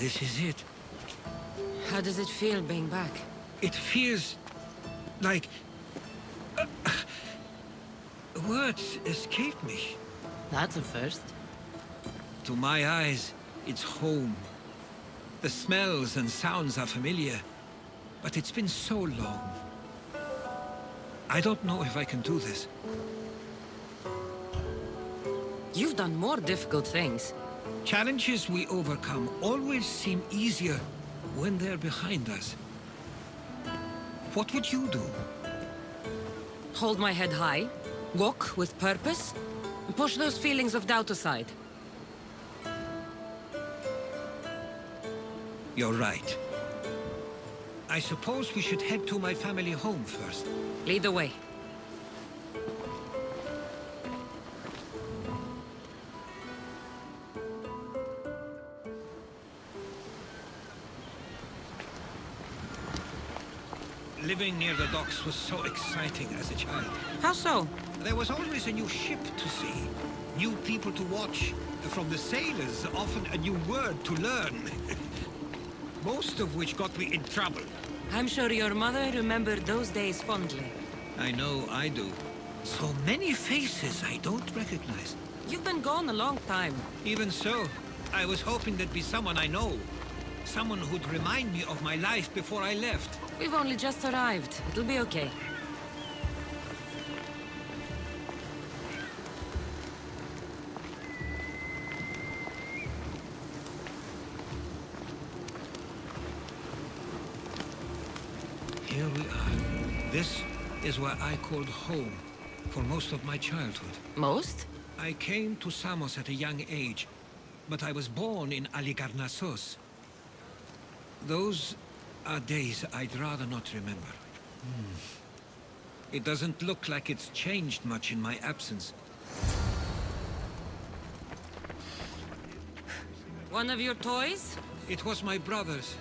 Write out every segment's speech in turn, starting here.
this is it. How does it feel being back? It feels like... words escape me. That's a first. To my eyes, it's home. The smells and sounds are familiar, but it's been so long. I don't know if I can do this. You've done more difficult things. Challenges we overcome always seem easier when they're behind us. What would you do? Hold my head high, walk with purpose, and push those feelings of doubt aside. You're right. I suppose we should head to my family home first. Lead the way. Living near the docks was so exciting as a child. How so? There was always a new ship to see, new people to watch, from the sailors, often a new word to learn. Most of which got me in trouble. I'm sure your mother remembered those days fondly. I know I do. So many faces I don't recognize. You've been gone a long time. Even so, I was hoping there'd be someone I know. Someone who'd remind me of my life before I left. We've only just arrived. It'll be okay. Here we are. This is where I called home for most of my childhood. Most? I came to Samos at a young age, but I was born in Aligarnassos. Those are days I'd rather not remember. It doesn't look like it's changed much in my absence. One of your toys? It was my brother's.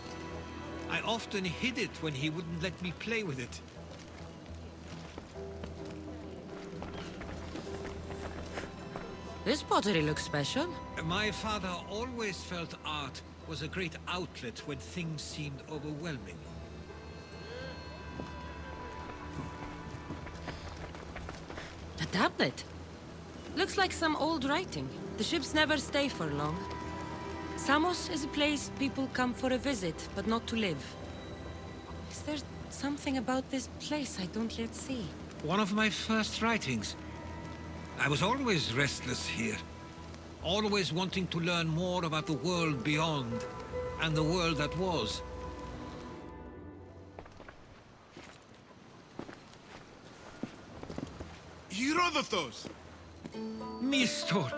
I often hid it when he wouldn't let me play with it. This pottery looks special. My father always felt art was a great outlet when things seemed overwhelming. A tablet. Looks like some old writing. The ships never stay for long. Samos is a place people come for a visit, but not to live. Is there something about this place I don't yet see? One of my first writings. I was always restless here. Always wanting to learn more about the world beyond, and the world that was. Herodotos! Mistor!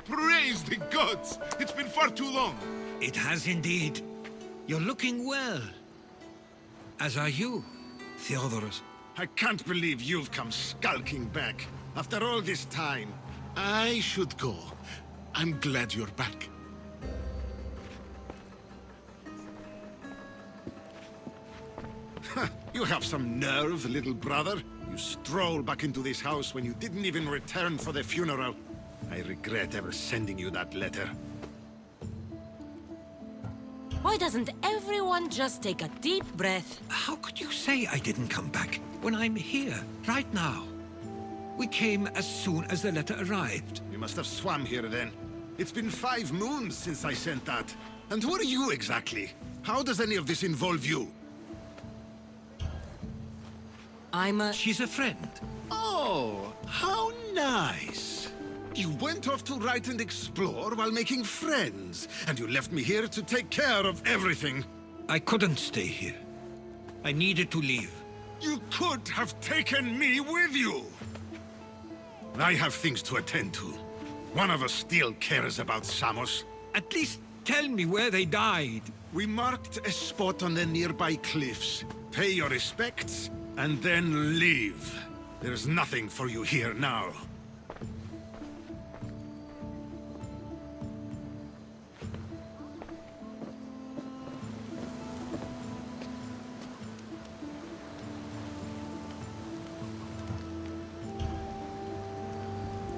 Praise the gods! It's been far too long! It has indeed. You're looking well. As are you, Theodoros. I can't believe you've come skulking back. After all this time, I should go. I'm glad you're back. You have some nerve, little brother. You stroll back into this house when you didn't even return for the funeral. I regret ever sending you that letter. Why doesn't everyone just take a deep breath? How could you say I didn't come back when I'm here, right now? We came as soon as the letter arrived. You must have swam here then. It's been 5 moons since I sent that. And who are you exactly? How does any of this involve you? She's a friend. Oh, how nice. You went off to write and explore while making friends, and you left me here to take care of everything. I couldn't stay here. I needed to leave. You could have taken me with you! I have things to attend to. One of us still cares about Samos. At least tell me where they died. We marked a spot on the nearby cliffs. Pay your respects, and then leave. There's nothing for you here now.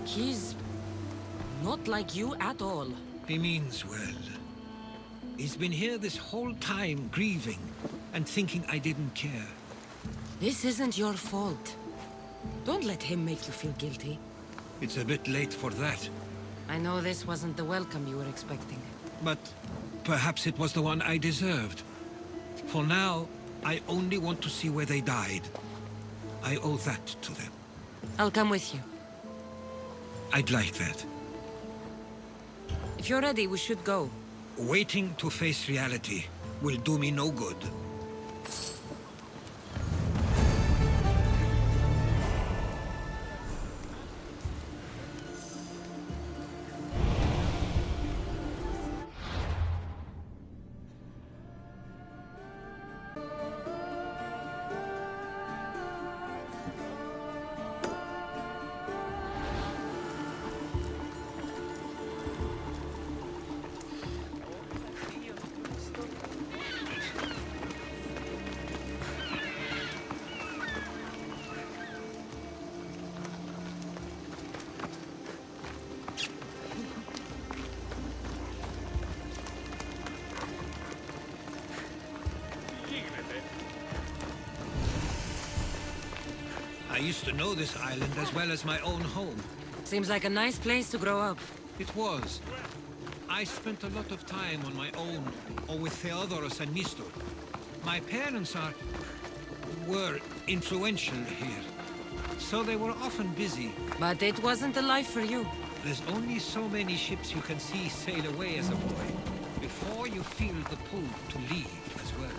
He's Not like you at all. He means well. He's been here this whole time, grieving, and thinking I didn't care. This isn't your fault. Don't let him make you feel guilty. It's a bit late for that. I know this wasn't the welcome you were expecting. But perhaps it was the one I deserved. For now, I only want to see where they died. I owe that to them. I'll come with you. I'd like that. If you're ready, we should go. Waiting to face reality will do me no good. I used to know this island as well as my own home. Seems like a nice place to grow up. It was. I spent a lot of time on my own, or with Theodoros and Mistor. My parents were influential here, so they were often busy. But it wasn't the life for you. There's only so many ships you can see sail away as a boy, before you feel the pull to leave as well.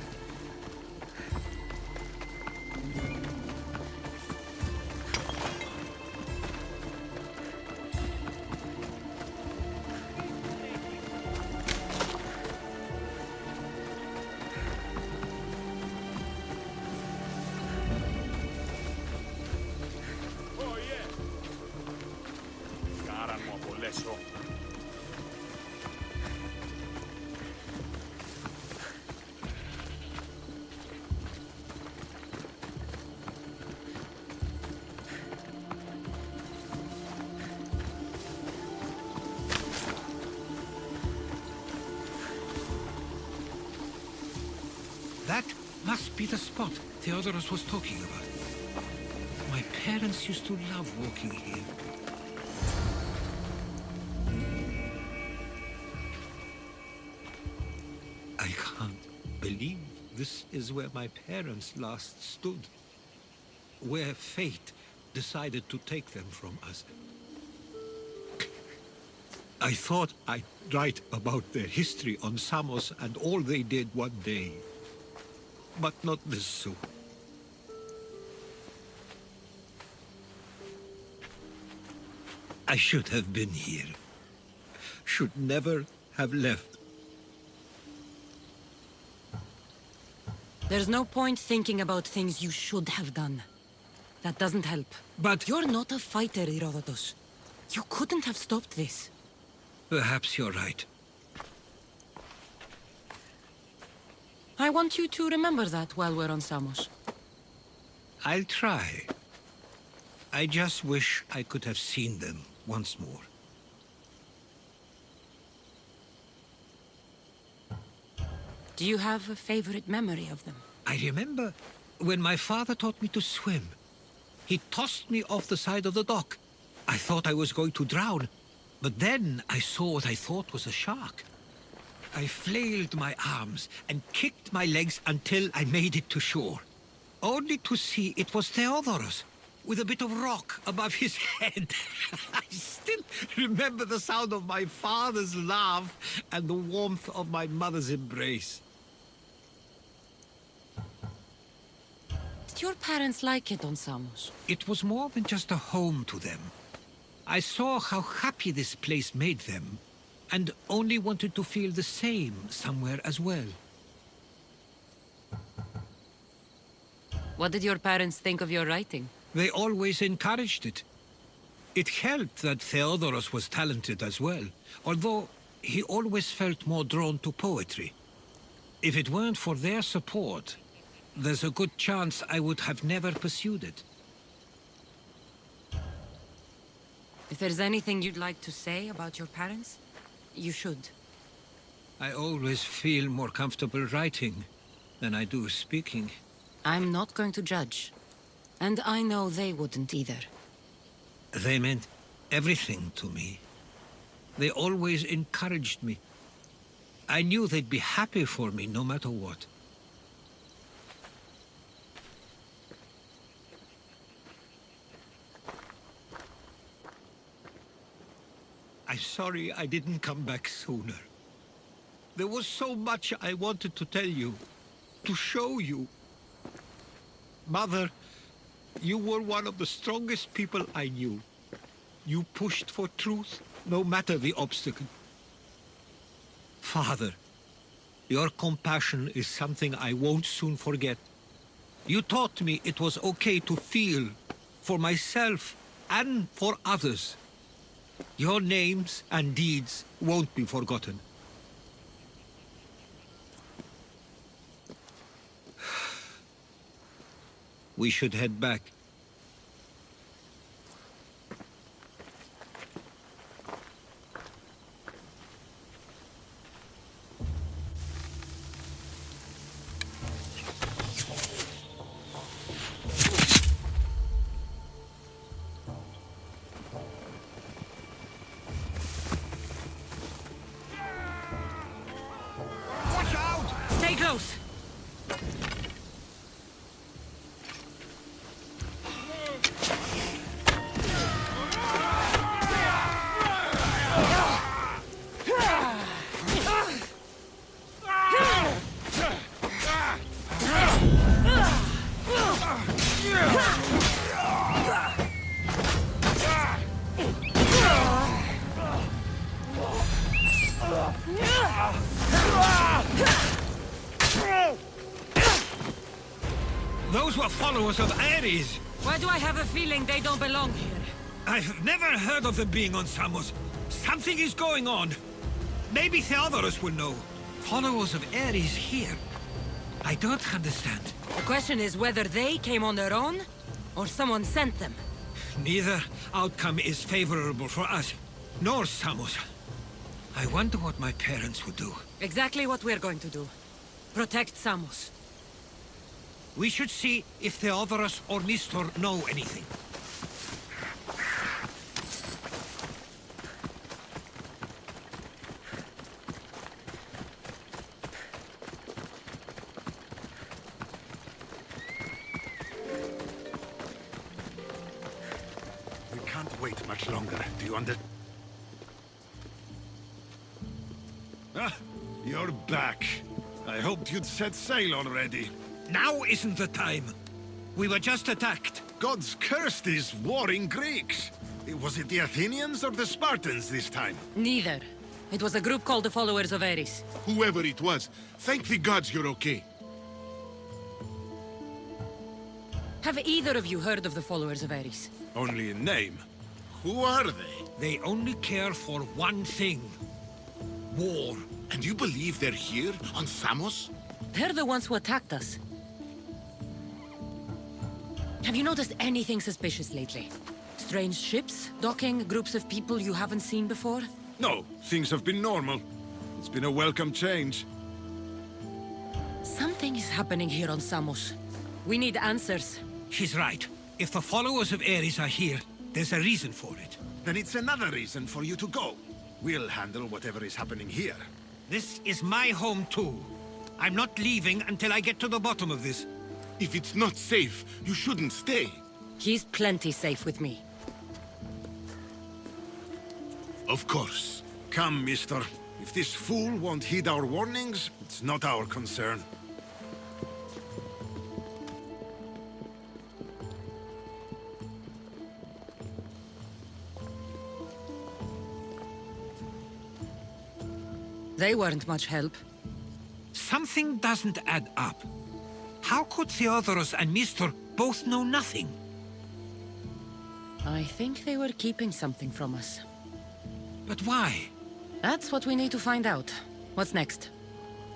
That must be the spot Theodoros was talking about. My parents used to love walking here. I can't believe this is where my parents last stood. Where fate decided to take them from us. I thought I'd write about their history on Samos and all they did one day. But not this soon. I should have been here. Should never have left. There's no point thinking about things you should have done. That doesn't help. But You're not a fighter, Herodotus. You couldn't have stopped this. perhaps you're right. I want you to remember that while we're on Samos. I'll try. I just wish I could have seen them once more. Do you have a favorite memory of them? I remember when my father taught me to swim. He tossed me off the side of the dock. I thought I was going to drown, but then I saw what I thought was a shark. I flailed my arms and kicked my legs until I made it to shore, only to see it was Theodoros, with a bit of rock above his head. I still remember the sound of my father's laugh and the warmth of my mother's embrace. Did your parents like it on Samos? It was more than just a home to them. I saw how happy this place made them, and only wanted to feel the same somewhere as well. What did your parents think of your writing? They always encouraged it. It helped that Theodoros was talented as well, although he always felt more drawn to poetry. If it weren't for their support, there's a good chance I would have never pursued it. If there's anything you'd like to say about your parents, you should. I always feel more comfortable writing than I do speaking. I'm not going to judge. And I know they wouldn't either. They meant everything to me. They always encouraged me. I knew they'd be happy for me no matter what. I'm sorry I didn't come back sooner. There was so much I wanted to tell you, to show you. Mother, you were one of the strongest people I knew. You pushed for truth, no matter the obstacle. Father, your compassion is something I won't soon forget. You taught me it was okay to feel, for myself and for others. Your names and deeds won't be forgotten. We should head back. Watch out! Stay close! Those were followers of Ares. Why do I have a feeling they don't belong here? I've never heard of them being on Samos. Something is going on. Maybe Theodorus will know. Followers of Ares here? I don't understand. The question is whether they came on their own, or someone sent them. Neither outcome is favorable for us, nor Samos. I wonder what my parents would do. Exactly what we're going to do. Protect Samos. We should see if Theodorus or Mistor know anything. We can't wait much longer. Do you understand? Ah, you're back. I hoped you'd set sail already. Now isn't the time. We were just attacked. Gods cursed these warring Greeks. Was it the Athenians or the Spartans this time? Neither. It was a group called the Followers of Ares. Whoever it was, thank the gods you're okay. Have either of you heard of the Followers of Ares? Only in name. Who are they? They only care for one thing. War. And you believe they're here, on Samos? They're the ones who attacked us. Have you noticed anything suspicious lately? Strange ships, docking, groups of people you haven't seen before? No, things have been normal. It's been a welcome change. Something is happening here on Samos. We need answers. She's right. If the followers of Ares are here, there's a reason for it. Then it's another reason for you to go. We'll handle whatever is happening here. This is my home too. I'm not leaving until I get to the bottom of this. If it's not safe, you shouldn't stay. He's plenty safe with me. Of course. Come, mister. If this fool won't heed our warnings, it's not our concern. They weren't much help. Something doesn't add up. How could Theodorus and Mistor both know nothing? I think they were keeping something from us. But why? That's what we need to find out. What's next?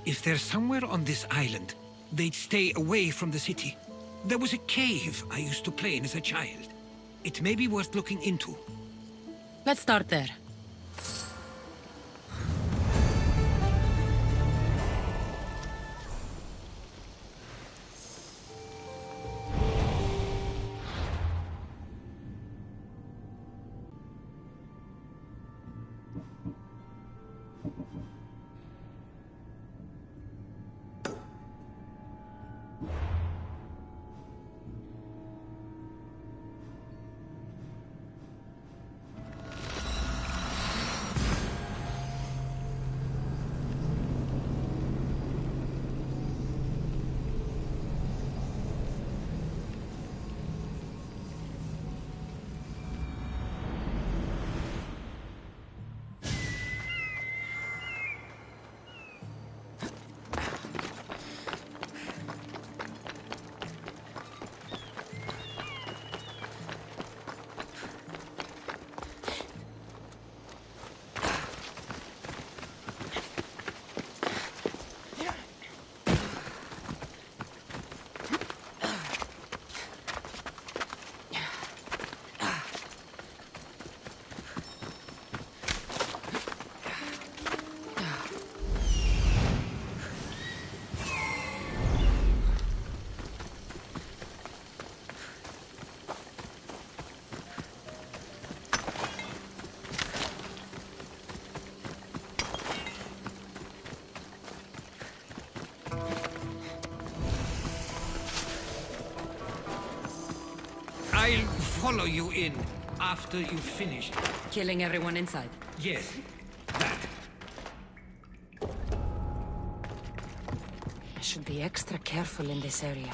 If they're somewhere on this island, they'd stay away from the city. There was a cave I used to play in as a child. It may be worth looking into. Let's start there. I'll follow you in after you've finished. Killing everyone inside. Yes, that. I should be extra careful in this area.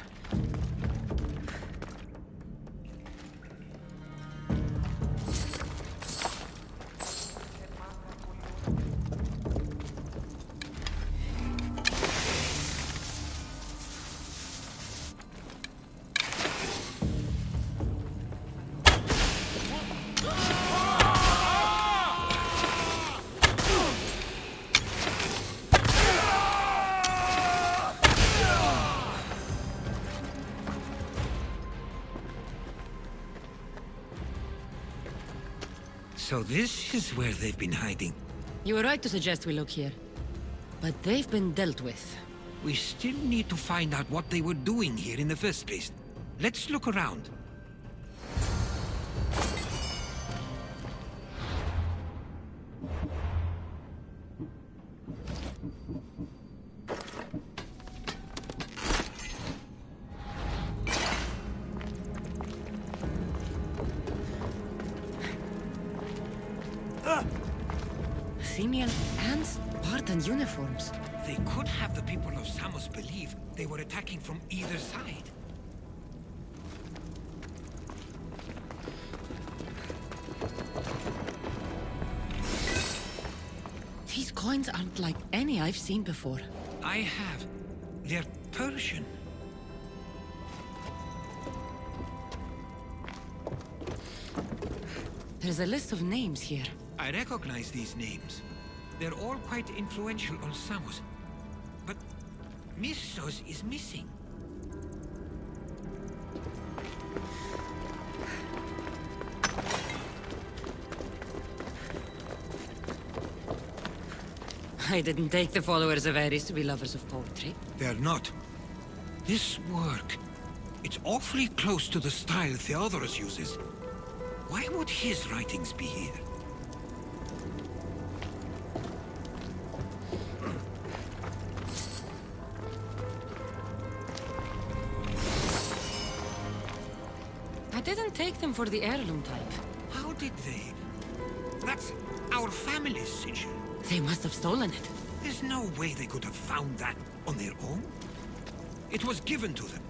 So this is where they've been hiding. You were right to suggest we look here. But they've been dealt with. We still need to find out what they were doing here in the first place. Let's look around. Athenian and Spartan uniforms. They could have the people of Samos believe they were attacking from either side. These coins aren't like any I've seen before. I have. They're Persian. There's a list of names here. I recognize these names. They're all quite influential on Samos. But Missos is missing. I didn't take the followers of Ares to be lovers of poetry. They're not. This work, it's awfully close to the style Theodorus uses. Why would his writings be here? I didn't take them for the heirloom type. How did they? That's our family's sigil. They must have stolen it. There's no way they could have found that on their own. It was given to them.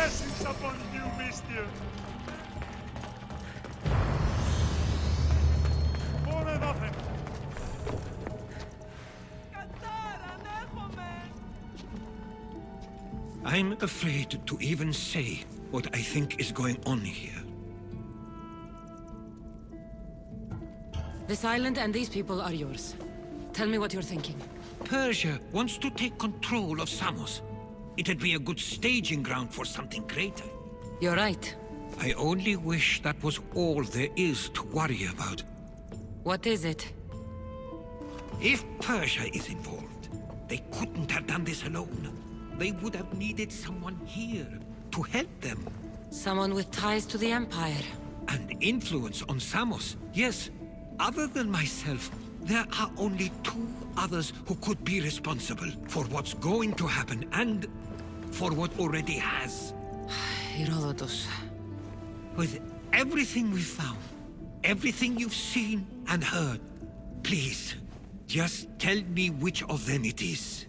Blessings upon you, mister. For nothing. I'm afraid to even say what I think is going on here. This island and these people are yours. Tell me what you're thinking. Persia wants to take control of Samos. It'd be a good staging ground for something greater. You're right. I only wish that was all there is to worry about. What is it? If Persia is involved, they couldn't have done this alone. They would have needed someone here to help them. Someone with ties to the Empire. And influence on Samos. Yes, other than myself, there are only two others who could be responsible for what's going to happen and for what already has. Herodotus. With everything we've found, everything you've seen and heard, please, just tell me which of them it is.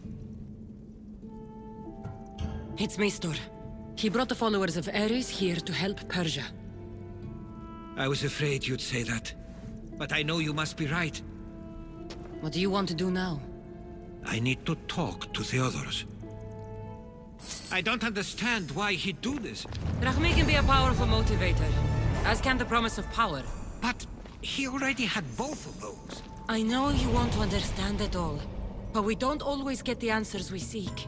It's Mistor. He brought the followers of Ares here to help Persia. I was afraid you'd say that. But I know you must be right. What do you want to do now? I need to talk to Theodoros. I don't understand why he'd do this. Rahmi can be a powerful motivator, as can the promise of power. But he already had both of those. I know you want to understand it all, but we don't always get the answers we seek.